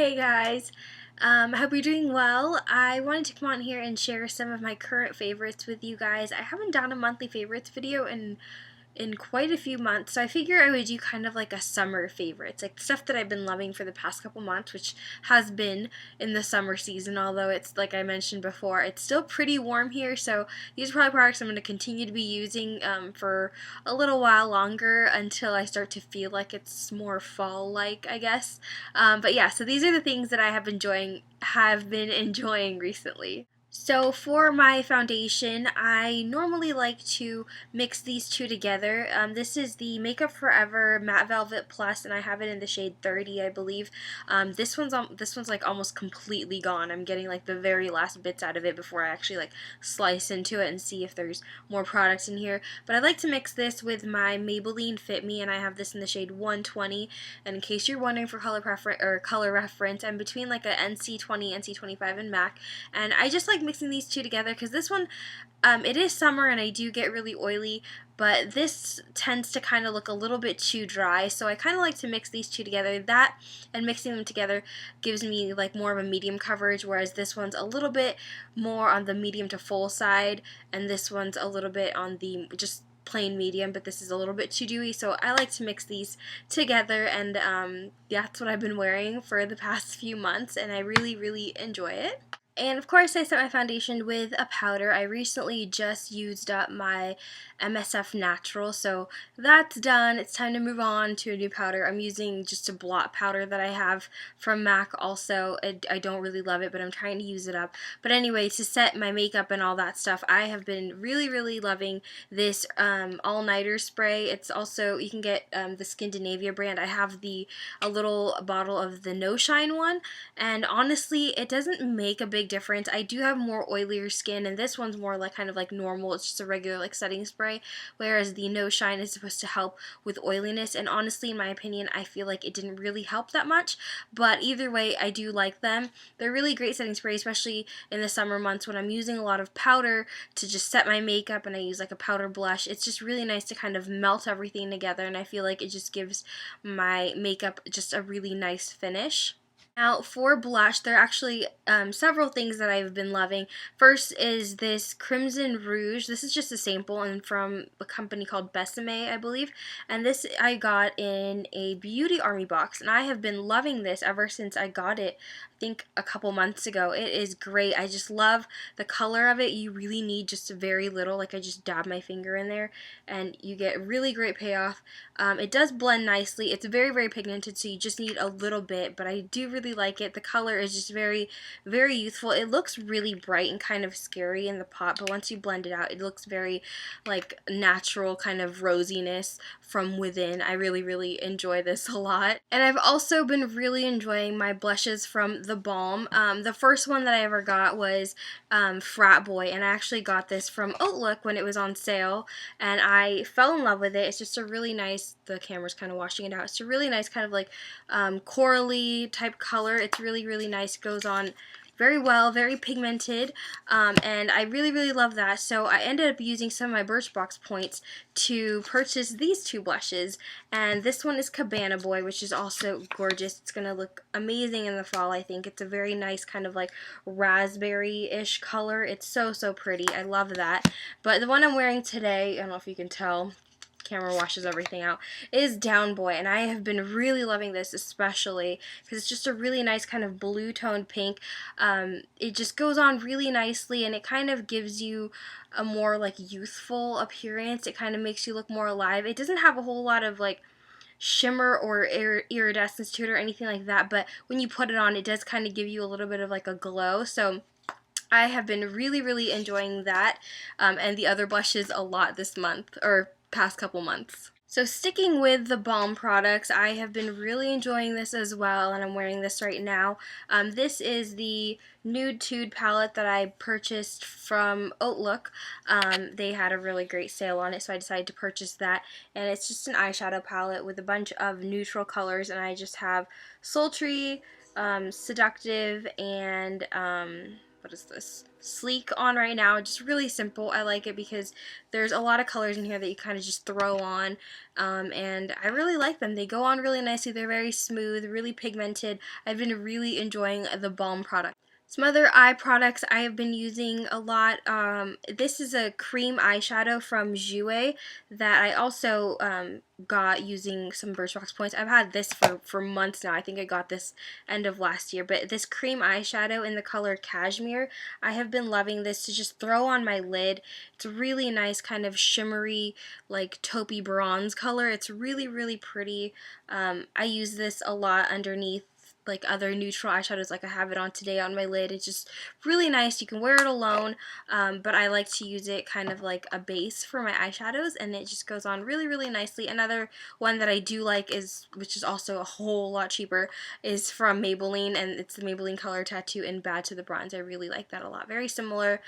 Hey guys, I hope you're doing well. I wanted to come on here and share some of my current favorites with you guys. I haven't done a monthly favorites video in quite a few months, so I figure I would do kind of like a summer favorites, like stuff that I've been loving for the past couple months, which has been in the summer season, although it's, like I mentioned before, it's still pretty warm here, so these are probably products I'm going to continue to be using for a little while longer until I start to feel like it's more fall-like, I guess. But yeah, so these are the things that I have been enjoying recently. So for my foundation, I normally like to mix these two together. This is the Makeup Forever Matte Velvet Plus, and I have it in the shade 30, I believe. This one's like almost completely gone. I'm getting like the very last bits out of it before I actually like slice into it and see if there's more products in here. But I like to mix this with my Maybelline Fit Me, and I have this in the shade 120. And in case you're wondering for color reference, I'm between like a NC20, NC25, and MAC, and I just like mixing these two together because this one, it is summer and I do get really oily, but this tends to kind of look a little bit too dry, so I kind of like to mix these two together. That and mixing them together gives me like more of a medium coverage, whereas this one's a little bit more on the medium to full side, and this one's a little bit on the just plain medium, but this is a little bit too dewy, so I like to mix these together, and that's what I've been wearing for the past few months, and I really enjoy it. And of course I set my foundation with a powder. I recently just used up my MSF Natural, so that's done. It's time to move on to a new powder. I'm using just a blot powder that I have from MAC also. I don't really love it, but I'm trying to use it up. But anyway, to set my makeup and all that stuff, I have been really loving this all-nighter spray. It's also, you can get the Skindinavia brand. I have a little bottle of the No Shine one, and honestly, it doesn't make a big difference. I do have more oilier skin, and this one's more like kind of like normal. It's just a regular like setting spray, whereas the No Shine is supposed to help with oiliness, and honestly, in my opinion, I feel like it didn't really help that much, but either way, I do like them. They're really great setting spray, especially in the summer months when I'm using a lot of powder to just set my makeup, and I use like a powder blush. It's just really nice to kind of melt everything together, and I feel like it just gives my makeup just a really nice finish. Now for blush, there are actually several things that I've been loving. First is this Crimson Rouge. This is just a sample and from a company called Besame, I believe. And this I got in a Beauty Army box, and I have been loving this ever since I got it, I think a couple months ago. It is great. I just love the color of it. You really need just very little, like I just dab my finger in there and you get really great payoff. It does blend nicely. It's very pigmented, so you just need a little bit, but I do really like it. The color is just very youthful. It looks really bright and kind of scary in the pot, but once you blend it out, it looks very like natural kind of rosiness from within. I really enjoy this a lot. And I've also been really enjoying my blushes from theBalm. The first one that I ever got was Frat Boy, and I actually got this from Hautelook when it was on sale, and I fell in love with it. It's just a really nice, the camera's kind of washing it out, it's a really nice kind of like corally type color. It's really nice. It goes on very well, very pigmented, and I really love that. So I ended up using some of my Birchbox points to purchase these two blushes, and this one is Cabana Boy, which is also gorgeous. It's going to look amazing in the fall, I think. It's a very nice kind of like raspberry-ish color. It's so pretty. I love that. But the one I'm wearing today, I don't know if you can tell, camera washes everything out, is Down Boy, and I have been really loving this, especially because it's just a really nice kind of blue toned pink. It just goes on really nicely, and it kind of gives you a more like youthful appearance. It kind of makes you look more alive. It doesn't have a whole lot of like shimmer or iridescence to it or anything like that, but when you put it on, it does kind of give you a little bit of like a glow. So I have been really enjoying that, and the other blushes a lot this month, or past couple months. So sticking with the balm products, I have been really enjoying this as well, and I'm wearing this right now. This is the Nude Tude palette that I purchased from Hautelook. They had a really great sale on it, so I decided to purchase that. And it's just an eyeshadow palette with a bunch of neutral colors, and I just have Sultry, Seductive, and what is this, Sleek on right now. Just really simple. I like it because there's a lot of colors in here that you kind of just throw on, and I really like them. They go on really nicely. They're very smooth, really pigmented. I've been really enjoying the Balm product. Some other eye products I have been using a lot. This is a cream eyeshadow from Jouer that I also got using some Birchbox points. I've had this for months now. I think I got this end of last year. But this cream eyeshadow in the color Cashmere, I have been loving this to just throw on my lid. It's a really nice kind of shimmery, like taupey bronze color. It's really, really pretty. I use this a lot underneath like other neutral eyeshadows, like I have it on today on my lid. It's just really nice. You can wear it alone, but I like to use it kind of like a base for my eyeshadows, and it just goes on really, really nicely. Another one that I do like is, which is also a whole lot cheaper, is from Maybelline, and it's the Maybelline Color Tattoo in Bad to the Bronze. I really like that a lot. Very similar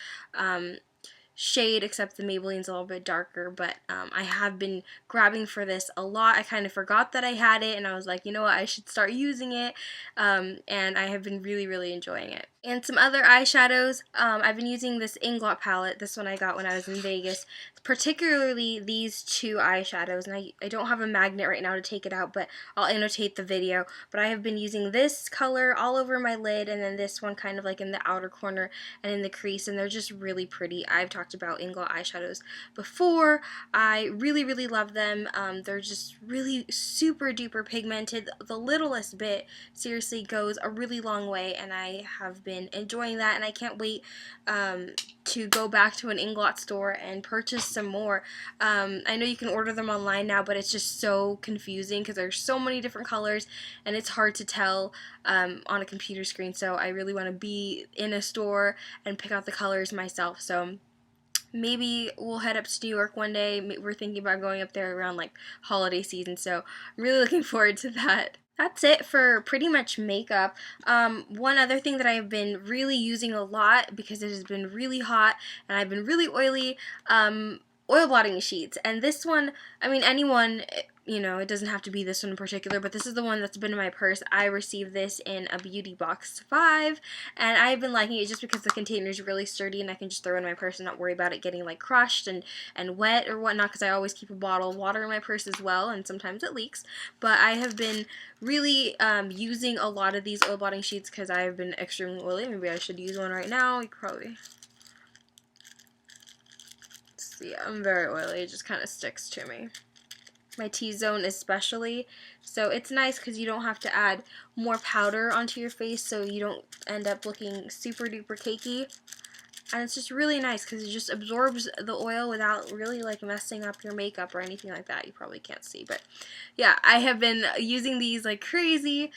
shade, except the Maybelline's a little bit darker, but I have been grabbing for this a lot. I kind of forgot that I had it, and I was like, you know what, I should start using it, and I have been really, really enjoying it. And some other eyeshadows, I've been using this Inglot palette. This one I got when I was in Vegas, particularly these two eyeshadows, and I don't have a magnet right now to take it out, but I'll annotate the video. But I have been using this color all over my lid, and then this one kind of like in the outer corner and in the crease, and they're just really pretty. I've talked about Inglot eyeshadows before. I really, really love them. They're just really super duper pigmented. The littlest bit seriously goes a really long way, and I have been enjoying that, and I can't wait to go back to an Inglot store and purchase some more. I know you can order them online now, but it's just so confusing because there's so many different colors, and it's hard to tell on a computer screen, so I really want to be in a store and pick out the colors myself. So maybe we'll head up to New York one day. We're thinking about going up there around like holiday season, so I'm really looking forward to that. That's it for pretty much makeup. One other thing that I've been really using a lot because it has been really hot and I've been really oily, oil blotting sheets. And this one, I mean, anyone, you know, it doesn't have to be this one in particular, but this is the one that's been in my purse. I received this in a Beauty Box 5, and I've been liking it just because the container is really sturdy and I can just throw it in my purse and not worry about it getting like crushed and wet or whatnot, because I always keep a bottle of water in my purse as well, and sometimes it leaks. But I have been really using a lot of these oil blotting sheets because I have been extremely oily. Maybe I should use one right now. You could probably see, I'm very oily. It just kind of sticks to me. My T-zone especially, so it's nice because you don't have to add more powder onto your face, so you don't end up looking super duper cakey, and it's just really nice because it just absorbs the oil without really like messing up your makeup or anything like that. You probably can't see, but yeah, I have been using these like crazy,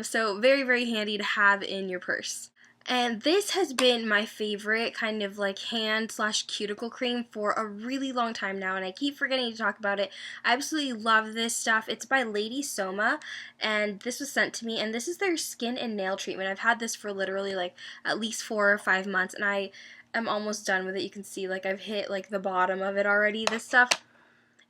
so very, very handy to have in your purse. And this has been my favorite kind of like hand/cuticle cream for a really long time now, and I keep forgetting to talk about it. I absolutely love this stuff. It's by Lady Soma, and this was sent to me, and this is their skin and nail treatment. I've had this for literally like at least 4 or 5 months, and I am almost done with it. You can see like I've hit like the bottom of it already. This stuff,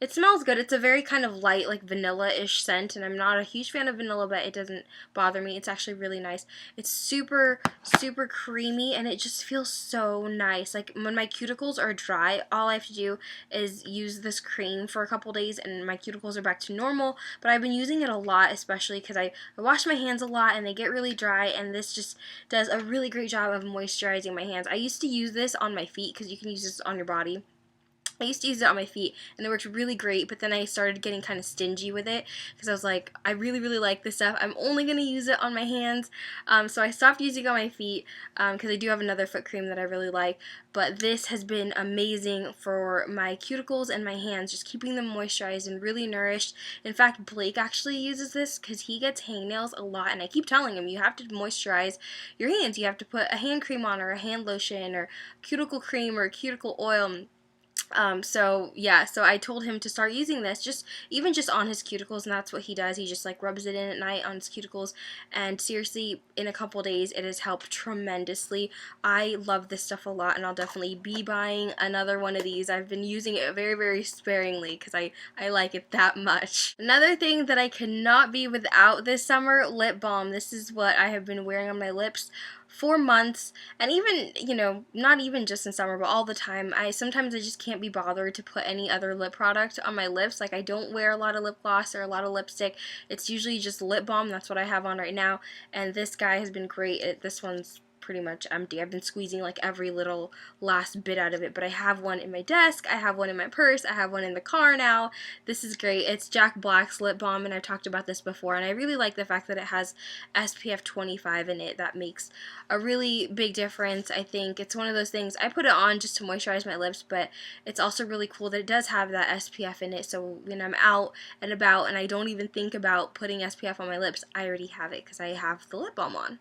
it smells good. It's a very kind of light, like vanilla-ish scent, and I'm not a huge fan of vanilla, but it doesn't bother me. It's actually really nice. It's super, super creamy, and it just feels so nice. Like, when my cuticles are dry, all I have to do is use this cream for a couple days, and my cuticles are back to normal, but I've been using it a lot, especially because I wash my hands a lot, and they get really dry, and this just does a really great job of moisturizing my hands. I used to use this on my feet, because you can use this on your body. I used to use it on my feet, and it worked really great, but then I started getting kind of stingy with it, because I was like, I really, really like this stuff. I'm only going to use it on my hands, so I stopped using it on my feet, because I do have another foot cream that I really like, but this has been amazing for my cuticles and my hands, just keeping them moisturized and really nourished. In fact, Blake actually uses this, because he gets hangnails a lot, and I keep telling him, you have to moisturize your hands. You have to put a hand cream on, or a hand lotion, or cuticle cream, or cuticle oil. So yeah, so I told him to start using this, even just on his cuticles, and that's what he does. He just like rubs it in at night on his cuticles, and seriously, in a couple days, it has helped tremendously. I love this stuff a lot, and I'll definitely be buying another one of these. I've been using it very, very sparingly because I like it that much. Another thing that I cannot be without this summer, lip balm. This is what I have been wearing on my lips for months, and even, you know, not even just in summer, but all the time. Sometimes I just can't be bothered to put any other lip product on my lips. Like, I don't wear a lot of lip gloss or a lot of lipstick. It's usually just lip balm. That's what I have on right now, and this guy has been great. This one's pretty much empty. I've been squeezing like every little last bit out of it, but I have one in my desk, I have one in my purse, I have one in the car now. This is great. It's Jack Black's lip balm, and I've talked about this before, and I really like the fact that it has SPF 25 in it. That makes a really big difference. I think it's one of those things, I put it on just to moisturize my lips, but it's also really cool that it does have that SPF in it, so when I'm out and about and I don't even think about putting SPF on my lips, I already have it because I have the lip balm on.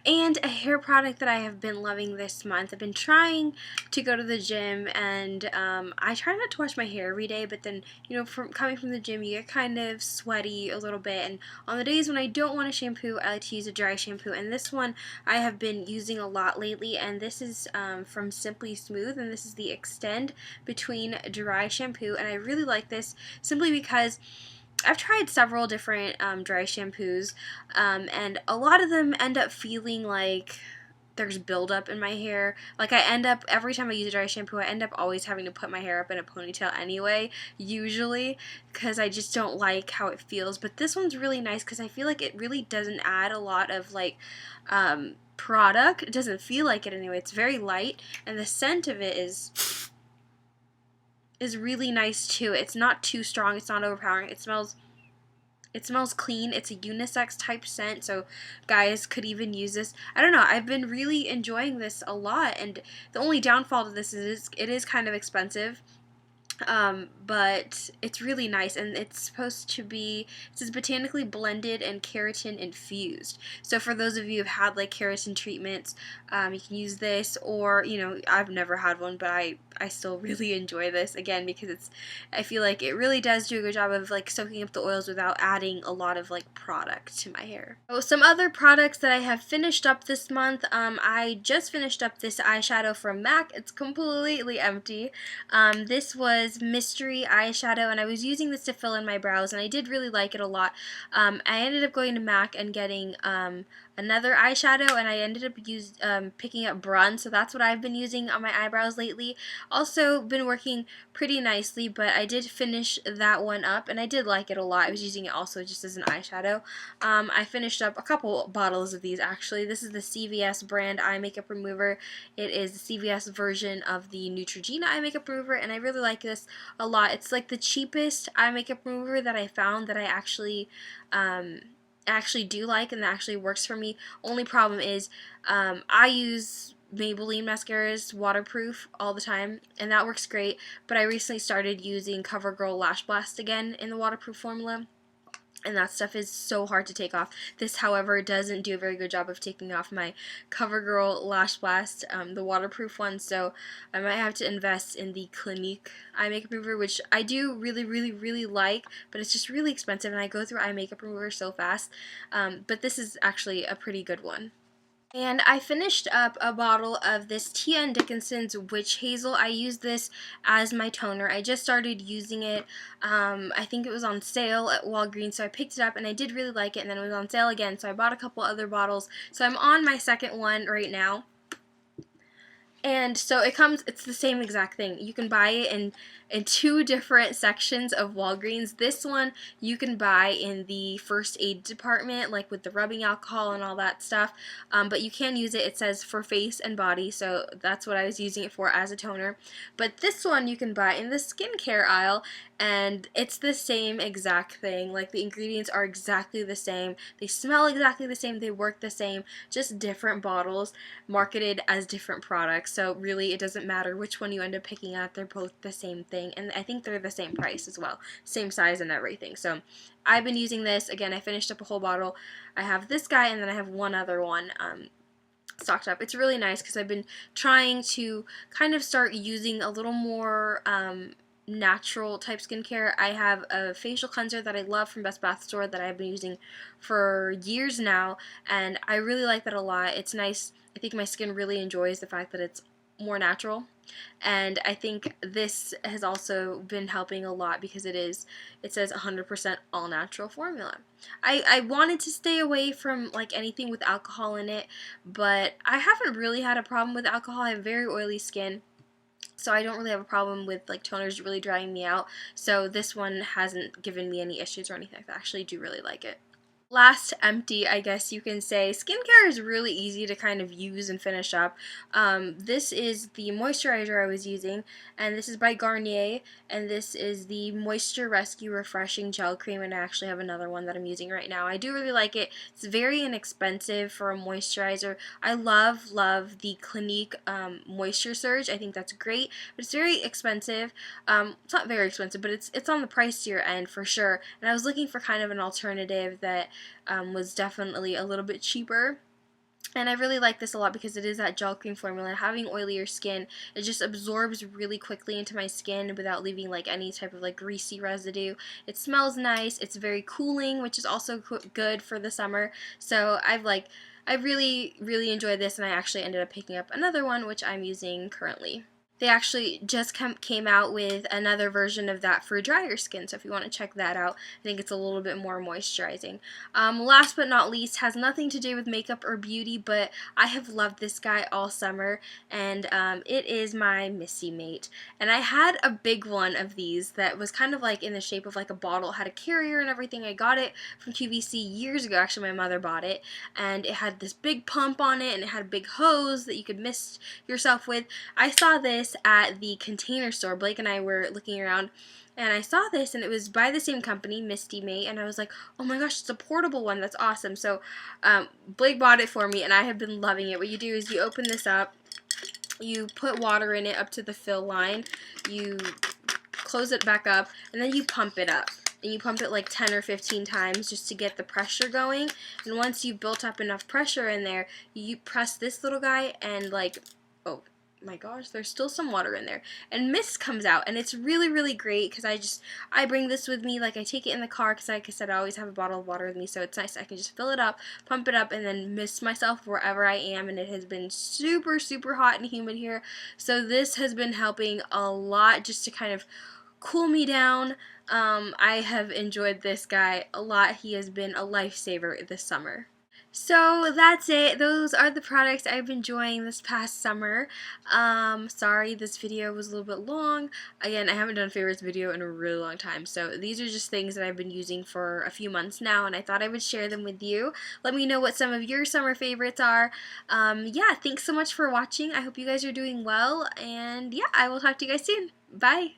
And a hair product that I have been loving this month. I've been trying to go to the gym, and I try not to wash my hair every day, but then, you know, coming from the gym, you get kind of sweaty a little bit, and on the days when I don't want to shampoo, I like to use a dry shampoo, and this one I have been using a lot lately, and this is from Simply Smooth, and this is the Extend Between Dry Shampoo, and I really like this simply because I've tried several different dry shampoos, and a lot of them end up feeling like there's buildup in my hair. Like, I end up, every time I use a dry shampoo, I end up always having to put my hair up in a ponytail anyway, usually, because I just don't like how it feels. But this one's really nice because I feel like it really doesn't add a lot of, like, product. It doesn't feel like it anyway. It's very light, and the scent of it is really nice too. It's not too strong, it's not overpowering. It smells clean. It's a unisex type scent, so guys could even use this. I don't know, I've been really enjoying this a lot, and the only downfall to this is it is kind of expensive. But it's really nice, and it's supposed to be, it says botanically blended and keratin infused. So for those of you who've had like keratin treatments, you can use this, or, you know, I've never had one, but I still really enjoy this, again, because I feel like it really does do a good job of like soaking up the oils without adding a lot of like product to my hair. So some other products that I have finished up this month, I just finished up this eyeshadow from MAC. It's completely empty. This was Mystery eyeshadow, and I was using this to fill in my brows, and I did really like it a lot. I ended up going to MAC and getting another eyeshadow, and I ended up picking up Brun, so that's what I've been using on my eyebrows lately. Also been working pretty nicely, but I did finish that one up, and I did like it a lot. I was using it also just as an eyeshadow. I finished up a couple bottles of these, actually. This is the CVS brand eye makeup remover. It is the CVS version of the Neutrogena eye makeup remover, and I really like this a lot. It's like the cheapest eye makeup remover that I found that I actually do like, and that actually works for me. Only problem is I use Maybelline mascaras waterproof all the time, and that works great, but I recently started using CoverGirl Lash Blast again in the waterproof formula, and that stuff is so hard to take off. This, however, doesn't do a very good job of taking off my CoverGirl Lash Blast, the waterproof one, so I might have to invest in the Clinique eye makeup remover, which I do really, really, really like, but it's just really expensive, and I go through eye makeup remover so fast, but this is actually a pretty good one. And I finished up a bottle of this Tia & Dickinson's Witch Hazel. I use this as my toner. I just started using it. I think it was on sale at Walgreens, so I picked it up, and I did really like it, and then it was on sale again, so I bought a couple other bottles. So I'm on my second one right now. And so it's the same exact thing. You can buy it in two different sections of Walgreens. This one you can buy in the first aid department, like with the rubbing alcohol and all that stuff. But you can use it. It says for face and body, so that's what I was using it for, as a toner. But this one you can buy in the skincare aisle, and it's the same exact thing. Like, the ingredients are exactly the same. They smell exactly the same. They work the same. Just different bottles marketed as different products. So really, it doesn't matter which one you end up picking up. They're both the same thing, and I think they're the same price as well, same size and everything. So I've been using this. Again, I finished up a whole bottle. I have this guy, and then I have one other one. stocked up. It's really nice because I've been trying to kind of start using a little more natural type skincare. I have a facial cleanser that I love from Best Bath Store that I've been using for years now, and I really like that a lot. It's nice. I think my skin really enjoys the fact that it's more natural, and I think this has also been helping a lot because it says 100% all natural formula. I wanted to stay away from like anything with alcohol in it, but I haven't really had a problem with alcohol. I have very oily skin, so I don't really have a problem with like toners really drying me out. So this one hasn't given me any issues or anything like that. I actually do really like it. Last empty, I guess you can say. Skincare is really easy to kind of use and finish up. This is the moisturizer I was using, and this is by Garnier, and this is the Moisture Rescue Refreshing Gel Cream, and I actually have another one that I'm using right now. I do really like it. It's very inexpensive for a moisturizer. I love the Clinique Moisture Surge. I think that's great, but it's very expensive. It's not very expensive, but it's on the pricier end for sure, and I was looking for kind of an alternative that was definitely a little bit cheaper. And I really like this a lot because it is that gel cream formula. Having oilier skin, it just absorbs really quickly into my skin without leaving like any type of like greasy residue. It smells nice. It's very cooling, which is also good for the summer. So I really enjoyed this, and I actually ended up picking up another one, which I'm using currently. They actually just came out with another version of that for drier skin, so if you want to check that out, I think it's a little bit more moisturizing. Last but not least, has nothing to do with makeup or beauty, but I have loved this guy all summer, and it is my Misty Mate. And I had a big one of these that was kind of like in the shape of like a bottle. It had a carrier and everything. I got it from QVC years ago. Actually, my mother bought it, and it had this big pump on it, and it had a big hose that you could mist yourself with. I saw this at the Container Store. Blake and I were looking around, and I saw this, and it was by the same company, Misty Mate, and I was like, oh my gosh, it's a portable one. That's awesome. So Blake bought it for me, and I have been loving it. What you do is you open this up, you put water in it up to the fill line, you close it back up, and then you pump it up. And you pump it like 10 or 15 times just to get the pressure going. And once you've built up enough pressure in there, you press this little guy, and like, oh my gosh, there's still some water in there, and mist comes out, and it's really great because I bring this with me. Like, I take it in the car because, like I said, I always have a bottle of water with me, so it's nice. I can just fill it up, pump it up, and then mist myself wherever I am. And it has been super hot and humid here, so this has been helping a lot just to kind of cool me down. I have enjoyed this guy a lot. He has been a lifesaver this summer. So that's it. Those are the products I've been enjoying this past summer. Sorry this video was a little bit long. Again, I haven't done a favorites video in a really long time, so these are just things that I've been using for a few months now, and I thought I would share them with you. Let me know what some of your summer favorites are. Yeah, thanks so much for watching. I hope you guys are doing well, and yeah, I will talk to you guys soon. Bye!